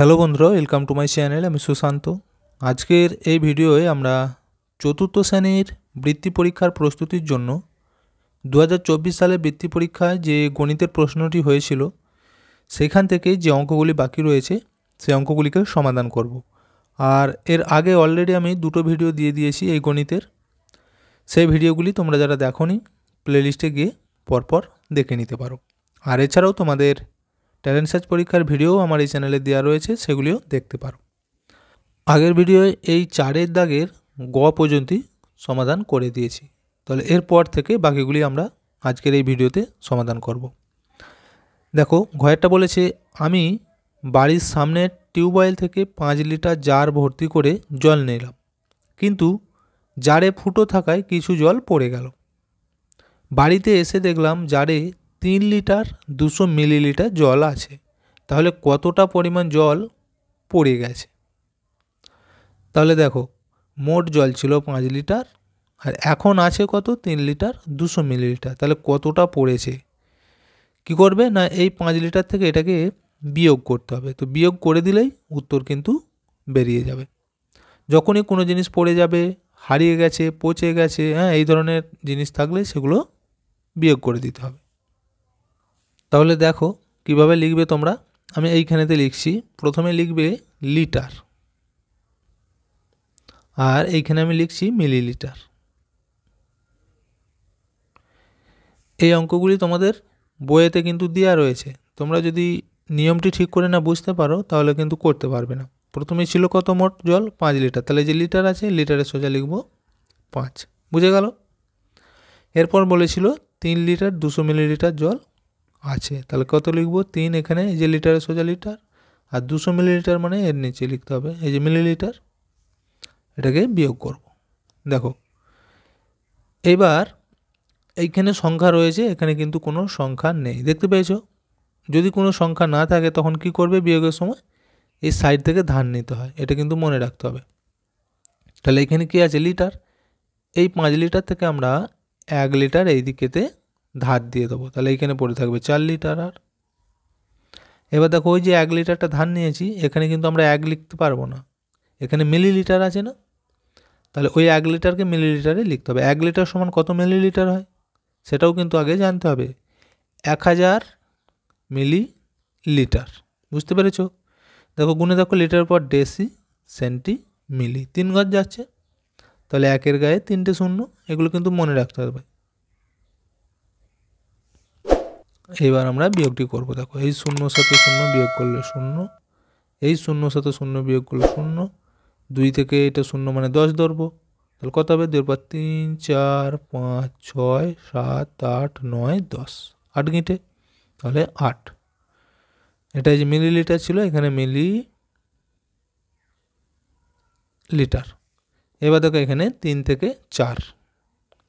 Hello বন্ধুরা, welcome to my channel. আমি সুশান্ত। আজকের এই ভিডিওয়ে আমরা চতুর্থ শ্রেণীর বৃত্তি পরীক্ষার প্রস্তুতির জন্য 2024 সালে বৃত্তি পরীক্ষায় যে গণিতের প্রশ্নটি হয়েছিল সেখান থেকে যে অঙ্কগুলি বাকি রয়েছে সেই অঙ্কগুলিকে সমাধান করব। আর এর আগে অলরেডি আমি দুটো ভিডিও দিয়ে দিয়েছি এই গণিতের। সেই ভিডিওগুলি তোমরা যারা দেখোনি প্লেলিস্টে গিয়ে পরপর দেখে নিতে পারো। আর এছাড়াও তোমাদের ট্যালেন্ট সার্চ পরীক্ষার ভিডিও আমার এই চ্যানেলে দেওয়া রয়েছে, সেগুলিও দেখতে পারো। আগের ভিডিওয়ে এই 4 দাগের গ পর্যন্তই সমাধান করে দিয়েছি। তাহলে এরপর থেকে বাকিগুলি আমরা আজকের এই ভিডিওতে সমাধান করব। দেখো, ঘয়েরটা বলেছে আমি বাড়ির সামনের টিউবওয়েল থেকে 5 লিটার জার ভর্তি করে জল নিলাম, কিন্তু জারে ফুটো থাকায় কিছু জল পড়ে গেল। বাড়িতে এসে দেখলাম জারে 3 লিটার 200 মিলিলিটার জল আছে, তাহলে কতটা পরিমাণ জল পড়ে গেছে? তাহলে দেখো, মোট জল ছিল 5 লিটার আর এখন আছে কত? 3 লিটার 200 মিলিলিটার। তাহলে কতটা পড়েছে? কি করবে না, এই 5 লিটার থেকে এটাকে বিয়োগ করতে হবে। তো বিয়োগ করে দিলেই উত্তর কিন্তু বেরিয়ে যাবে। যখনই কোনো জিনিস পড়ে যাবে, হারিয়ে গেছে, পচে গেছে, এই ধরনের জিনিস থাকলে সেগুলো বিয়োগ করে দিতে হবে। তাহলে দেখো কিভাবে লিখবে তোমরা। আমি এইখানেতে লিখছি। প্রথমে লিখবে লিটার, আর এইখানে আমি লিখছি মিলিলিটার। এই অঙ্কগুলি তোমাদের বইয়েতে কিন্তু দেওয়া রয়েছে। তোমরা যদি নিয়মটি ঠিক করে না বুঝতে পারো তাহলে কিন্তু করতে পারবে না। প্রথমে ছিল কত? মোট জল 5 লিটার। তাহলে যে লিটার আছে লিটারের সোজা লিখব 5। বুঝে গেল? এরপর বলেছিল 3 লিটার 200 মিলিলিটার জল আছে, তাহলে কত লিখব? 3। এখানে এই যে লিটারের সোজা লিটার, আর 200 মিলিলিটার মানে এর নিচে লিখতে হবে এই যে মিলিলিটার। এটাকে বিয়োগ করব। দেখো এবার এইখানে সংখ্যা রয়েছে, এখানে কিন্তু কোনো সংখ্যা নেই, দেখতে পেয়েছো? যদি কোনো সংখ্যা না থাকে তখন কি করবে? বিয়োগের সময় এই সাইড থেকে ধার নিতে হয়, এটা কিন্তু মনে রাখতে হবে। তাহলে এখানে কি আছে? লিটার। এই 5 লিটার থেকে আমরা 1 লিটার এই দিকেতে ধার দিয়ে দেবো, তাহলে এইখানে পড়ে থাকবে 4 লিটার। আর এবার দেখো, ওই যে 1 লিটারটা ধার নিয়েছি, এখানে কিন্তু আমরা 1 লিখতে পারবো না, এখানে মিলিলিটার আছে না? তাহলে ওই 1 লিটারকে মিলিলিটারে লিখতে হবে। 1 লিটার সমান কত মিলিলিটার হয় সেটাও কিন্তু আগে জানতে হবে। 1000 মিলিলিটার। বুঝতে পেরেছো? দেখো গুণে দেখো, লিটারের পর ডেসি, সেন্টি, মিলি, 3 ঘর যাচ্ছে, তাহলে 1-এর গায়ে 3টে শূন্য, এগুলো কিন্তু মনে রাখতে হবে। এবার আমরা বিয়োগটি করব। দেখো, এই 0 সাথে 0 বিয়োগ করলে 0, এই 0 সাথে 0 বিয়োগ করলে 0, 2 থেকে এটা 0 মানে 10 ধরবো, তাহলে কত হবে? 2 × 3 4 5 6 7 8 9 10, 8 গিঁটে, তাহলে 8। এটা যে মিলিলিটার ছিল, এখানে মিলি লিটার। এবার দেখো এখানে 3 থেকে 4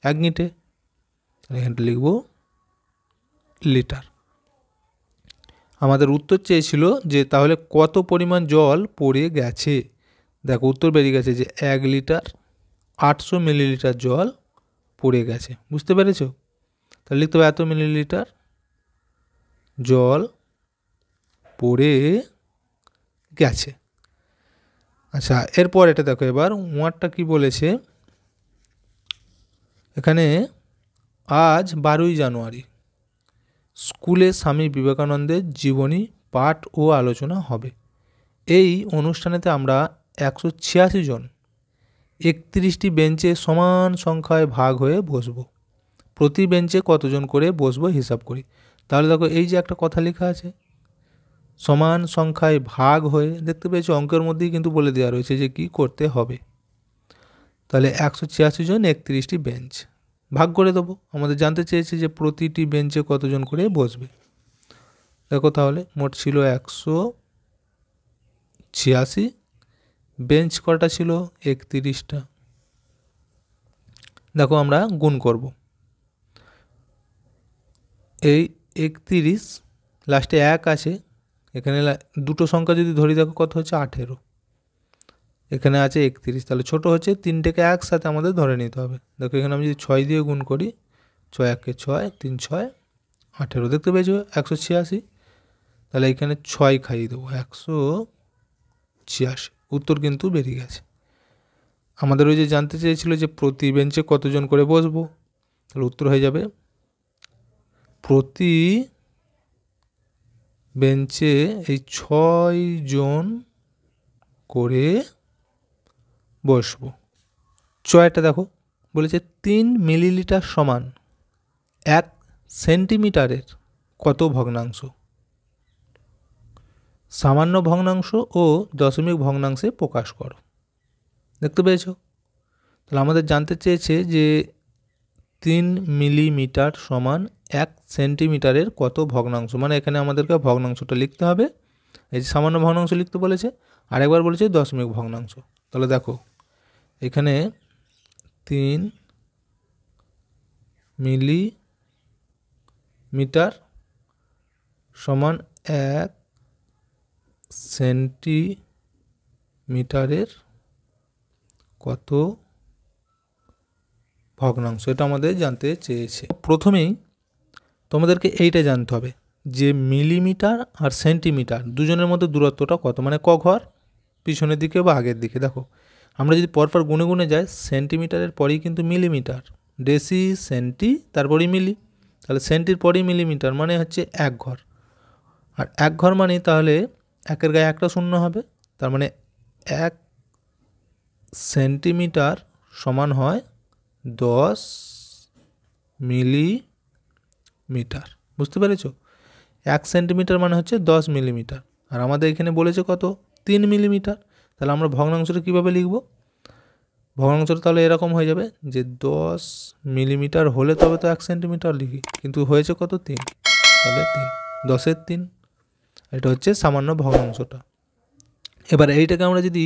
1 গিঁটে, তাহলে এখানটা লিখব লিটার। আমাদের উত্তর চেয়েছিল যে তাহলে কত পরিমাণ জল পড়ে গেছে। দেখো উত্তর বেরিয়ে গেছে যে 1 লিটার 800 মিলিলিটার জল পড়ে গেছে। বুঝতে পেরেছো? তাহলে লিখতে হবে এত মিলিলিটার জল পড়ে গেছে। আচ্ছা, এরপর এটা দেখো, এবার ওয়ার্ডটা কি বলেছে এখানে। আজ 12ই জানুয়ারি স্কুলে স্বামী বিবেকানন্দের জীবনী পাঠ ও আলোচনা হবে। এই অনুষ্ঠানেতে আমরা 186 জন 31টি বেঞ্চে সমান সংখ্যায় ভাগ হয়ে বসব। প্রতি বেঞ্চে কতজন করে বসবো হিসাব করি। তাহলে দেখো, এই যে একটা কথা লেখা আছে সমান সংখ্যায় ভাগ হয়ে, দেখতে পেয়েছো? অঙ্কের মধ্যেই কিন্তু বলে দেওয়া রয়েছে যে কি করতে হবে। তাহলে 186 জন 31টি বেঞ্চ ভাগ করে দেবো। আমাদের জানতে চেয়েছে যে প্রতিটি বেঞ্চে কতজন করে বসবে। দেখো তাহলে মোট ছিল 186, বেঞ্চ কটা ছিল? 31টা। দেখো আমরা গুণ করব। এই 31 লাস্টে 1 আছে, এখানে দুটো সংখ্যা যদি ধরি, দেখো কত হচ্ছে? 18। এখানে আছে 31, তাহলে ছোট হচ্ছে 3টেকে একসাথে আমাদের ধরে নিতে হবে। দেখো এখানে আমি যদি 6 দিয়ে গুণ করি, 6 1 6 3 6 18, দেখতে পেয়েছো 186। তাহলে এখানে 6 খাইয়ে দেবো, 86। উত্তর কিন্তু বেরিয়ে গেছে। আমাদের ওই যে জানতে চেয়েছিল যে প্রতি বেঞ্চে কতজন করে বসবো, তাহলে উত্তর হয়ে যাবে প্রতি বেঞ্চে এই 6 জন করে বসবো। ছয়টা দেখো বলেছে 3 মিলিলিটার সমান 1 সেন্টিমিটারের কত ভগ্নাংশ। সামান্য ভগ্নাংশ ও দশমিক ভগ্নাংশে প্রকাশ করো। দেখতে পেয়েছো? তাহলে আমাদের জানতে চেয়েছে যে 3 মিলিমিটার সমান 1 সেন্টিমিটারের কত ভগ্নাংশ, মানে এখানে আমাদেরকে ভগ্নাংশটা লিখতে হবে। এই যে সামান্য ভগ্নাংশ লিখতে বলেছে, আরেকবার বলেছে দশমিক ভগ্নাংশ। তাহলে দেখো এখানে 3 মিলিমিটার সমান 1 সেন্টিমিটারের কত ভগ্নাংশ, এটা আমাদের জানতে চেয়েছে। প্রথমেই তোমাদেরকে এইটা জানতে হবে যে মিলিমিটার আর সেন্টিমিটার দুজনের মধ্যে দূরত্বটা কত, মানে ক ঘর পিছনের দিকে বা আগের দিকে। দেখো আমরা যদি পরপর গুনে গুনে যাই, সেন্টিমিটারের পরেই কিন্তু মিলিমিটার, ডেসি সেন্টি তারপরেই মিলি, তাহলে সেন্টির পরেই মিলিমিটার মানে হচ্ছে 1 ঘর। আর 1 ঘর মানে তাহলে 1-এর গায়ে একটা শূন্য হবে, তার মানে 1 সেন্টিমিটার সমান হয় 10 মিলিমিটার। বুঝতে পেরেছো? 1 সেন্টিমিটার মানে হচ্ছে 10 মিলিমিটার, আর আমাদের এখানে বলেছে কত 3 মিলিমিটার। তাহলে আমরা ভগ্নাংশটা কীভাবে লিখব? ভগ্নাংশটা তাহলে এরকম হয়ে যাবে যে 10 মিলিমিটার হলে তবে তো 1 সেন্টিমিটার লিখি, কিন্তু হয়েছে কত 3, তাহলে 3 10-এর 3, এটা হচ্ছে সামান্য ভগ্নাংশটা। এবার এইটাকে আমরা যদি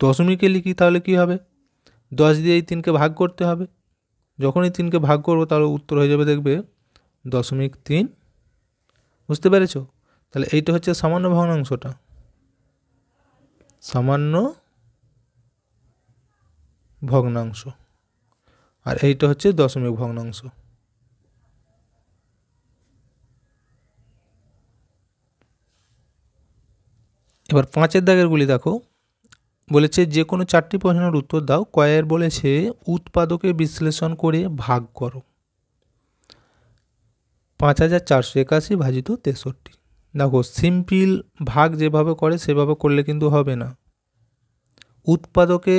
দশমিকে লিখি তাহলে কি হবে? 10 দিয়ে এই 3কে ভাগ করতে হবে। যখনই 3কে ভাগ করবো তাহলে উত্তর হয়ে যাবে দেখবে 0.3। বুঝতে পেরেছো? তাহলে এইটা হচ্ছে সামান্য ভগ্নাংশটা, সামান্য ভগ্নাংশ, আর এইটা হচ্ছে দশমিক ভগ্নাংশ। এবার 5-এর দাগেরগুলি দেখো, বলেছে যে কোনো 4টি প্রশ্নের উত্তর দাও। কয়ের বলেছে উৎপাদকে বিশ্লেষণ করে ভাগ করো 5481 ভাজিত 63। দেখো সিম্পল ভাগ যেভাবে করে সেভাবে করলে কিন্তু হবে না, উৎপাদকে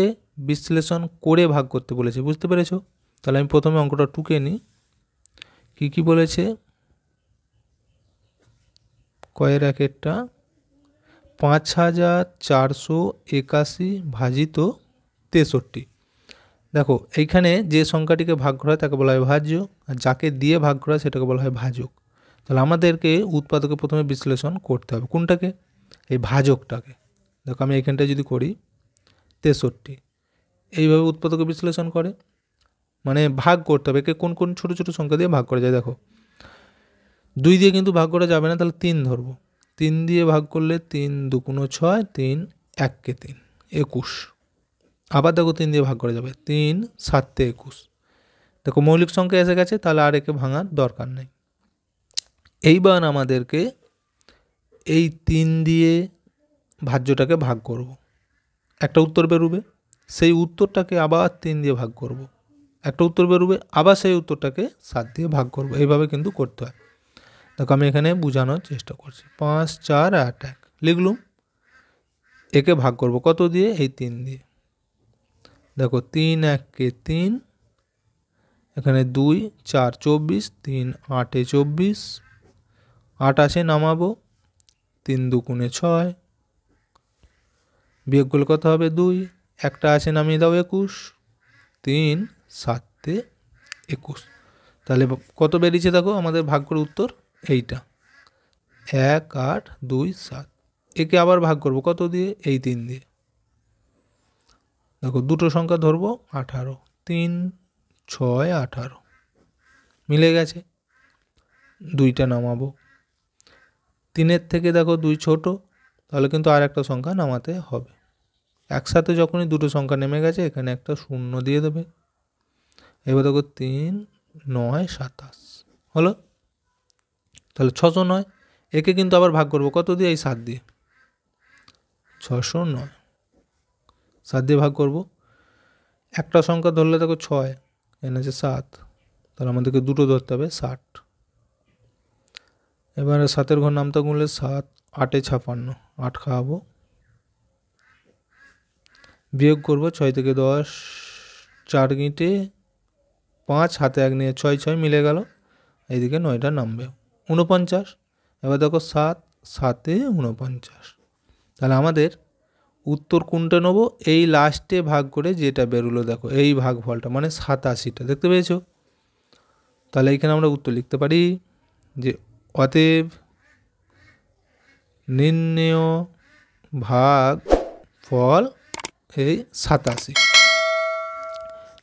বিশ্লেষণ করে ভাগ করতে বলেছে। বুঝতে পেরেছো? তাহলে আমি প্রথমে অঙ্কটা টুকে নিই। কী বলেছে? কয়ের একেরটা 5481 ভাজিত 63। দেখো এইখানে যে সংখ্যাটিকে ভাগ করা হয় তাকে বলা হয় ভাজ্য, আর যাকে দিয়ে ভাগ করা হয় সেটাকে বলা হয় ভাজক। তাহলে আমাদেরকে উৎপাদকে প্রথমে বিশ্লেষণ করতে হবে কোনটাকে? এই ভাজকটাকে। দেখো আমি এইখানটা যদি করি 63, এইভাবে উৎপাদকে বিশ্লেষণ করে, মানে ভাগ করতে হবে। একে কোন কোন ছোটো ছোটো সংখ্যা দিয়ে ভাগ করা যায়? দেখো 2 দিয়ে কিন্তু ভাগ করা যাবে না, তাহলে 3 ধরবো। 3 দিয়ে ভাগ করলে 3 2 6, 3 1-কে 3 21। আবার দেখো 3 দিয়ে ভাগ করা যাবে, 3 7 21। দেখো মৌলিক সংখ্যা এসে গেছে, তাহলে আর একে ভাঙার দরকার নেই। এইবার আমাদেরকে এই 3 দিয়ে ভাজ্যটাকে ভাগ করব, একটা উত্তর বেরোবে, সেই উত্তরটাকে আবার 3 দিয়ে ভাগ করব, একটা উত্তর বেরোবে, আবার সেই উত্তরটাকে 7 দিয়ে ভাগ করব। এইভাবে কিন্তু করতে হয়। দেখো আমি এখানে বোঝানোর চেষ্টা করছি। 5 4 8 1 লিখলুম, একে ভাগ করব কত দিয়ে? এই 3 দিয়ে। দেখো 3 1-কে 3, এখানে 2 4 24, 3 8-এ 24, 8 আছে নামাবো, 3 2 6, বিয়োগ করলে কত হবে? 2, একটা আছে নামিয়ে দাও 21, 3 7-এ 21। তাহলে কত বেরিয়েছে দেখো আমাদের ভাগ করে উত্তর এইটা 1 8 2 7। একে আবার ভাগ করব কত দিয়ে? এই 3 দিয়ে। দেখো দুটো সংখ্যা ধরবো 18, 3 6 18 মিলে গেছে। 2টা নামাবো, 3-এর থেকে দেখো 2 ছোট, তাহলে কিন্তু আর একটা সংখ্যা নামাতে হবে। একসাথে যখনই দুটো সংখ্যা নেমে গেছে এখানে একটা শূন্য দিয়ে দেবে। এবার দেখো 3 9 27 হলো, তাহলে 609। একে কিন্তু আবার ভাগ করবো কত দিয়ে? এই 7 দিয়ে। 609। 7 দিয়ে ভাগ করব। একটা সংখ্যা ধরলে দেখো 6, এখানে আছে 7, তাহলে আমাদেরকে দুটো ধরতে হবে 60। এবারে 7-এর ঘর নামতা গুনলে 7 8 56, 8 খাওয়াবো। বিয়োগ করব 6 থেকে 10, 4 গিঁটে 5, হাতে 1 নিয়ে 6 6 মিলে গেল, এইদিকে 9টা নামবে 49। এবার দেখো 7 7 49, তাহলে আমাদের উত্তর কোনটা নেব? এই লাস্টে ভাগ করে যেটা বেরোলো দেখো এই ভাগফলটা, মানে 87টা, দেখতে পেয়েছো? তাহলে এইখানে আমরা উত্তর লিখতে পারি যে অতএব নির্ণেয় ভাগ ফল এই 87।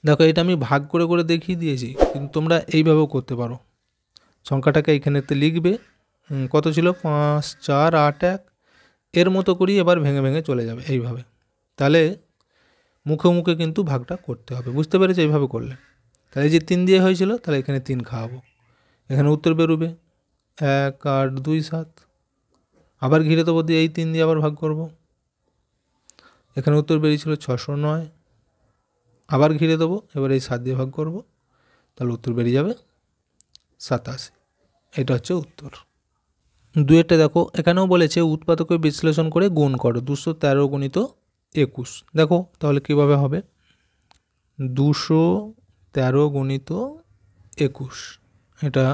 দেখো এটা আমি ভাগ করে করে দেখিয়ে দিয়েছি, কিন্তু তোমরা এইভাবেও করতে পারো। সংখ্যাটাকে এইখানেতে লিখবে, কত ছিল 5 4 8 1, এর মতো করেই এবার ভেঙে ভেঙে চলে যাবে এইভাবে। তাহলে মুখে মুখে কিন্তু ভাগটা করতে হবে, বুঝতে পেরেছো? এইভাবে করলে তাহলে যে 3 দিয়ে হয়েছিল, তাহলে এখানে 3 খাওয়াবো, এখানে উত্তর বেরোবে 1 8 2 7। আবার ঘিরে দেবো দিয়ে এই 3 দিয়ে আবার ভাগ করব, এখানে উত্তর বেরিয়েছিল 609। আবার ঘিরে দেবো, এবার এই 7 দিয়ে ভাগ করব, তাহলে উত্তর বেরিয়ে যাবে 87। এটা হচ্ছে উত্তর। 2-এরটা দেখো, এখানেও বলেছে উৎপাদকে বিশ্লেষণ করে গুণ করো 213 গুণিত 21। দেখো তাহলে কীভাবে হবে? 213 গুণিত 21, এটা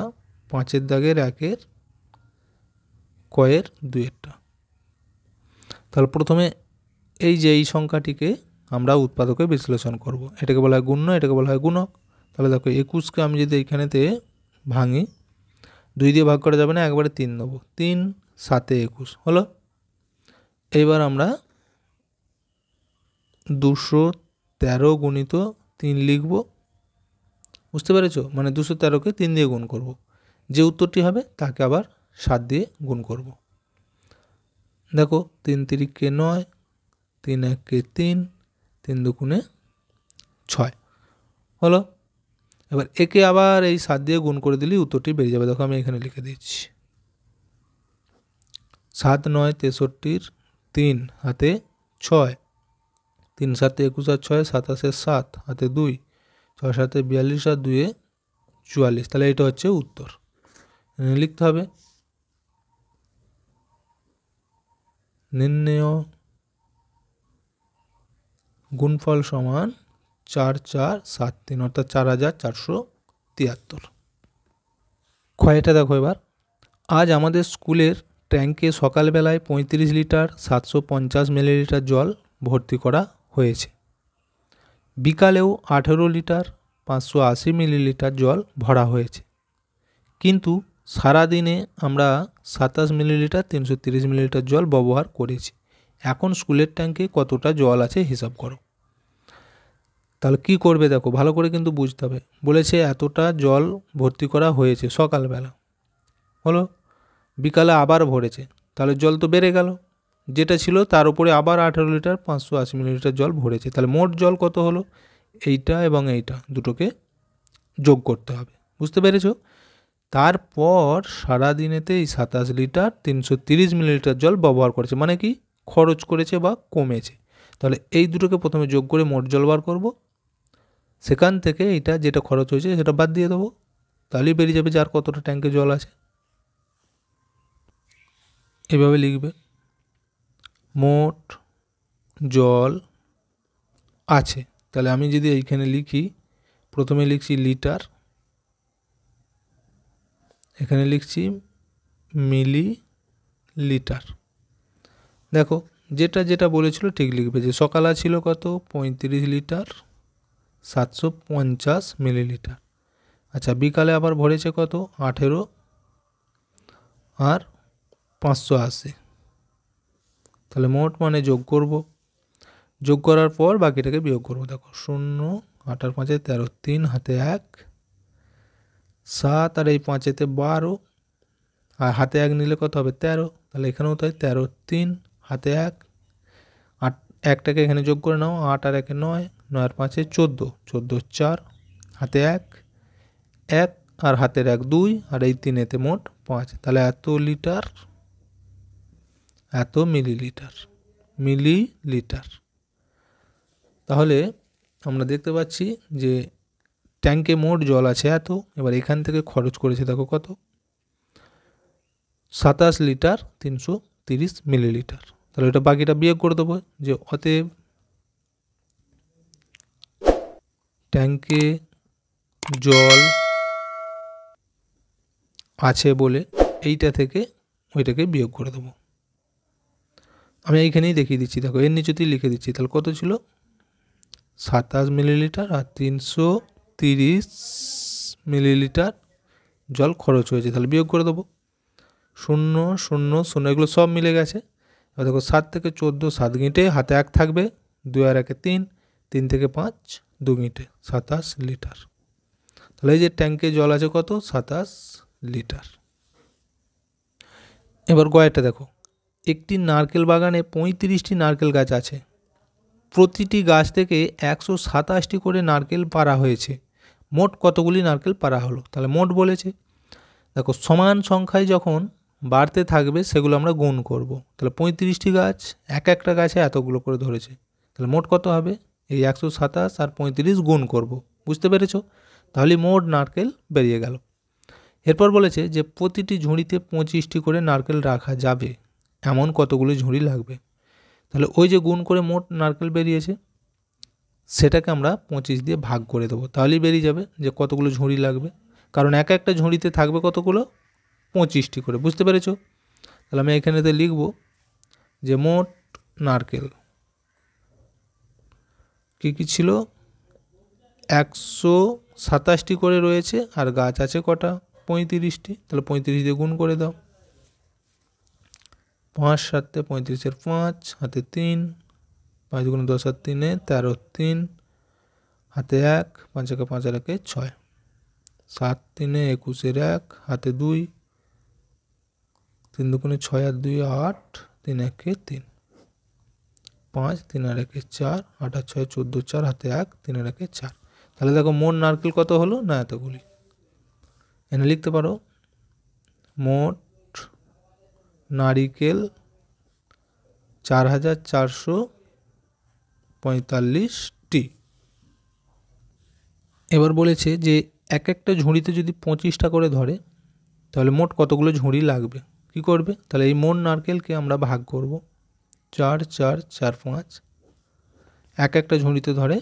5-এর দাগের 1-এর কয়ের 2-এরটা। তাহলে প্রথমে এই যে এই সংখ্যাটিকে আমরা উৎপাদকে বিশ্লেষণ করব, এটাকে বলা হয় গুণ্য, এটাকে বলা হয় গুণক। তাহলে দেখো 21কে আমি যদি এইখানেতে ভাঙি, 2 দিয়ে ভাগ করা যাবে না, একবারে 3 দেবো, 3 7 21 হলো। এইবার আমরা 213 গুণিত 3 লিখব, বুঝতে পেরেছো? মানে 213কে 3 দিয়ে গুণ করব, যে উত্তরটি হবে তাকে আবার 7 দিয়ে গুণ করব। দেখো 3 3-কে 9, 3 1-কে 3, 3 2-গুণে 6 হলো। এবার একে আবার এই 7 দিয়ে গুণ করে দিলেই উত্তরটি বেরিয়ে যাবে। দেখো আমি এখানে লিখে দিচ্ছি, 7 9 63, 3 হাতে 6, 3 7 21 আর 6 27, 7 হাতে 2, 6 7 42 আর 2 44। তাহলে এটা হচ্ছে উত্তর, লিখতে হবে নির্ণেয় গুণফল সমান 4 4 7 3, অর্থাৎ 4473। ক্ষয়টা দেখো এবার, আজ আমাদের স্কুলের ট্যাঙ্কে সকালবেলায় 35 লিটার 750 মিলিলিটার জল ভর্তি করা হয়েছে। বিকালেও 18 লিটার 580 মিলিলিটার জল ভরা হয়েছে, কিন্তু সারাদিনে আমরা 27 মিলিলিটার 330 মিলিলিটার জল ব্যবহার করেছি। এখন স্কুলের ট্যাঙ্কে কতটা জল আছে হিসাব করো। তাহলে কি করবে দেখো, ভালো করে কিন্তু বুঝতে হবে। বলেছে এতটা জল ভর্তি করা হয়েছে সকালবেলা, হলো, বিকালে আবার ভরেছে, তাহলে জল তো বেড়ে গেল, যেটা ছিল তার উপরে আবার 18 লিটার 580 মিলিলিটার জল ভরেছে। তাহলে মোট জল কত হলো? এইটা এবং এইটা দুটোকে যোগ করতে হবে, বুঝতে পেরেছ? তারপর সারাদিনেতে এই 27 লিটার 330 মিলিলিটার জল ব্যবহার করেছে, মানে কি খরচ করেছে বা কমেছে। তাহলে এই দুটোকে প্রথমে যোগ করে মোট জল বার করব, সেখান থেকে এটা যেটা খরচ হয়েছে সেটা বাদ দিয়ে দেবো, তাহলেই বেরিয়ে যাবে যার কতটা ট্যাঙ্কে জল আছে। এভাবে লিখবে, মোট জল আছে। তাহলে আমি যদি এইখানে লিখি, প্রথমে লিখছি লিটার, এখানে লিখছি মিলি লিটার। দেখো যেটা যেটা বলেছিল ঠিক লিখবে, যে সকালে ছিল কত 35 লিটার 750 মিলিলিটার। আচ্ছা বিকালে আবার ভরেছে কত 18 আর 580। তাহলে মোট মানে যোগ করব, যোগ করার পর বাকিটাকে বিয়োগ করব। দেখো 0 8 আর 5 13, 3 হাতে 1, 7 আর এই 5-এতে 12, আর হাতে 1 নিলে কত হবে 13। তাহলে এখানেও তাই 13 3 হাতে 1, 8 একটাকে এখানে যোগ করে নাও, 8 আর 1-এ 9, 9 আর 5-এ 14, 14 4 হাতে 1 1 আর হাতের 1 2, আর এই 3-এতে মোট 5। তাহলে এত লিটার এত মিলিলিটার। মিলিলিটার। তাহলে আমরা দেখতে পাচ্ছি যে ট্যাঙ্কে মোট জল আছে এত, এবার এখান থেকে খরচ করেছে দেখো কত, 27 লিটার 330 মিলিলিটার। তাহলে এটা বাকিটা বিয়োগ করে দেবো, যে অতএব ট্যাঙ্কে জল আছে বলে এইটা থেকে ওইটাকে বিয়োগ করে দেবো। আমি এইখানেই দেখিয়ে দিচ্ছি, দেখো এর নিচেতেই লিখে দিচ্ছি। তাহলে কত ছিল, 27 মিলিলিটার আর 330 মিলিলিটার জল খরচ হয়েছে। তাহলে বিয়োগ করে দেবো, 0 0 0, এগুলো সব মিলে গেছে। এবার দেখো 7 থেকে 14, 7 গিঁটে, হাতে 1 থাকবে, 2 আর 1 3, 3 থেকে 5, 2 গিঁটে, 27 লিটার। তাহলে এই যে ট্যাঙ্কে জল আছে কত, 27 লিটার। এবার গয়েরটা দেখো, একটি নারকেল বাগানে 35টি নারকেল গাছ আছে, প্রতিটি গাছ থেকে 127টি করে নারকেল পাড়া হয়েছে, মোট কতগুলি নারকেল পাড়া হলো। তাহলে মোট বলেছে, দেখো সমান সংখ্যায় যখন বাড়তে থাকবে সেগুলো আমরা গুণ করব। তাহলে 35টি গাছ, একটা গাছে এতগুলো করে ধরেছে, তাহলে মোট কত হবে, এই 127 আর 35 গুণ করব। বুঝতে পেরেছ? তাহলে মোট নারকেল বেরিয়ে গেল। এরপর বলেছে যে প্রতিটি ঝুড়িতে 25টি করে নারকেল রাখা যাবে, এমন কতগুলো ঝুড়ি লাগবে। তাহলে ওই যে গুণ করে মোট নারকেল বেরিয়েছে সেটাকে আমরা 25 দিয়ে ভাগ করে দেবো, তাহলেই বেরিয়ে যাবে যে কতগুলো ঝুড়ি লাগবে। কারণ একটা ঝুড়িতে থাকবে কতগুলো, 25টি করে। বুঝতে পেরেছ? তাহলে আমি এখানেতে লিখব যে মোট নারকেল কী ছিল, 127টি করে রয়েছে, আর গাছ আছে কটা, 35টি। তাহলে 35 দিয়ে গুণ করে দাও, 5 7 35 5, হাতে 3, 5 গুণ 10 আর 3 13, 3 হাতে 1, 5 একে 5 আর 1 6, 7 3 21 1, হাতে 2, 3 দুগুণে 6 আর 2 8, 3 1 3, 5 3 আর 1 4, 8 আর 6 14 4, হাতে 1, 3 আর 1 4। তাহলে দেখো মোট নারকেল কত হলো, না এতগুলি। এখানে লিখতে পারো মোট নারিকেল 4445টি। এবার বলেছে যে একটা ঝুড়িতে যদি 25টা করে ধরে তাহলে মোট কতগুলো ঝুড়ি লাগবে। কি করবে, তাহলে এই মোট নারকেলকে আমরা ভাগ করব, 4 4 4 5, একটা ঝুড়িতে ধরে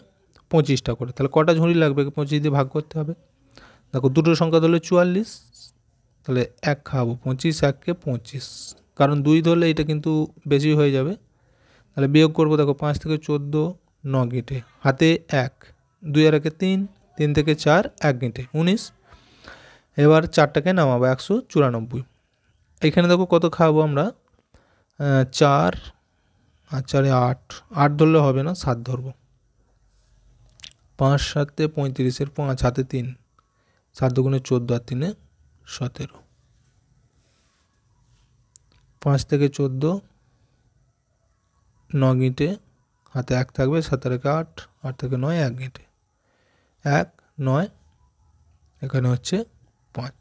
25টা করে। তাহলে কটা ঝুড়ি লাগবে, 25 দিয়ে ভাগ করতে হবে। দেখো দুটো সংখ্যা ধরলে 44, তাহলে 1 খাবো, 25 1 25, কারণ 2 ধরলে এটা কিন্তু বেশি হয়ে যাবে। তাহলে বিয়োগ করবো, দেখো 5 থেকে 14, 9 গিঁটে, হাতে 1, 2 আর 1 3, 3 থেকে 4, 1 গিঁটে, 19। এবার 4টাকে নামাবো, 194। এখানে দেখো কত খাবো আমরা, 4 আর 4 8, 8 ধরলে হবে না, 7 ধরবো। 5 7 35, 5 হাতে 3, 7 দুগুণে 14 আর 3 17, 5 থেকে 14, 9 গিঁটে, হাতে 1 থাকবে, 7 আর 8, 8 থেকে 9, 1 গিঁটে, 1 9, এখানে হচ্ছে 5।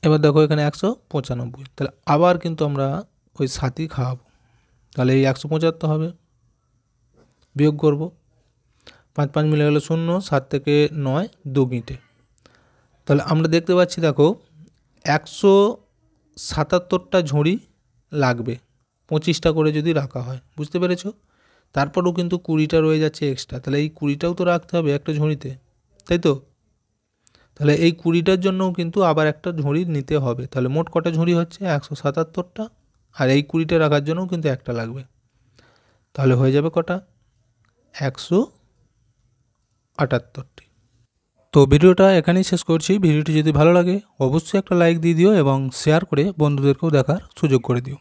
এবার দেখো এখানে 195, তাহলে আবার কিন্তু আমরা ওই 7ই খাওয়াবো। তাহলে এই 175 হবে, বিয়োগ করব, 5 5 মিলে গেলে 0, 7 থেকে 9, 2 গিঁটে। তাহলে আমরা দেখতে পাচ্ছি দেখো 177টা ঝুড়ি লাগবে 25টা করে যদি রাখা হয়। বুঝতে পেরেছ? তারপরেও কিন্তু 20টা রয়ে যাচ্ছে এক্সট্রা, তাহলে এই 20টাও তো রাখতে হবে একটা ঝুড়িতে, তাই তো? তাহলে এই 20টার জন্যও কিন্তু আবার একটা ঝুড়ি নিতে হবে। তাহলে মোট কটা ঝুড়ি হচ্ছে, 177টা, আর এই 20টা রাখার জন্যও কিন্তু একটা লাগবে। তাহলে হয়ে যাবে কটা, 178টি। তো ভিডিওটা এখানেই শেষ করছি। ভিডিওটি যদি ভালো লাগে অবশ্যই একটা লাইক দিয়ে দিও এবং শেয়ার করে বন্ধুদেরকেও দেখার সুযোগ করে দিও।